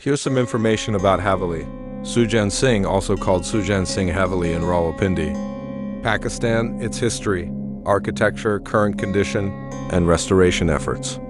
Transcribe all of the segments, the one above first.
Here's some information about Haveli. Sujan Singh, also called Sujan Singh Haveli in Rawalpindi. Pakistan, its history, architecture, current condition, and restoration efforts.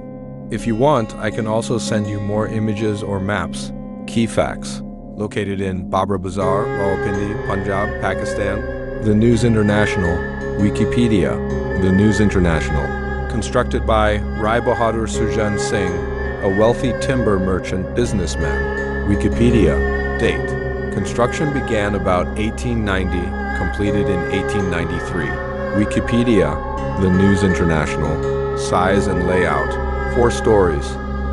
If you want, I can also send you more images or maps. Key facts. Located in Babra Bazaar, Rawalpindi, Punjab, Pakistan. The News International. Wikipedia. The News International. Constructed by Rai Bahadur Sujan Singh, a wealthy timber merchant businessman. Wikipedia. Date. Construction began about 1890, completed in 1893. Wikipedia. The News International. Size and layout. 4 stories.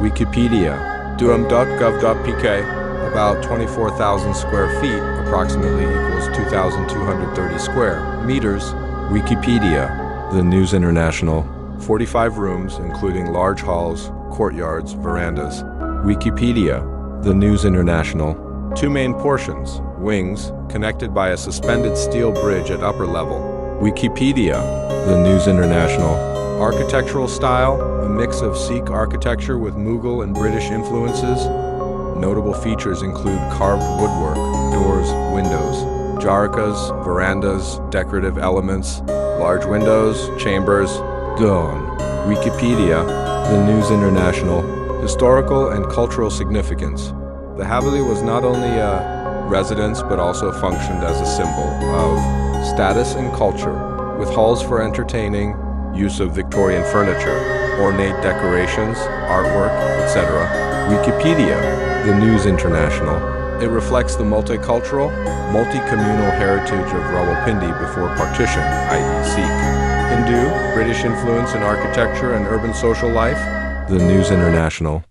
Wikipedia. duam.gov.pk. About 24,000 square feet, approximately equals 2,230 square meters. Wikipedia. The News International. 45 rooms, including large halls, courtyards, verandas. Wikipedia. The News International. 2 main portions, wings, connected by a suspended steel bridge at upper level. Wikipedia. The News International. Architectural style, a mix of Sikh architecture with Mughal and British influences. Notable features include carved woodwork, doors, windows, jarakas, verandas, decorative elements, large windows, chambers. Dawn. Wikipedia. The News International. Historical and cultural significance. The Haveli was not only a residence but also functioned as a symbol of status and culture, with halls for entertaining, use of Victorian furniture, ornate decorations, artwork, etc. Wikipedia. The News International. It reflects the multicultural, multi-communal heritage of Rawalpindi before partition, i.e. Sikh, Hindu, British influence in architecture and urban social life. The News International.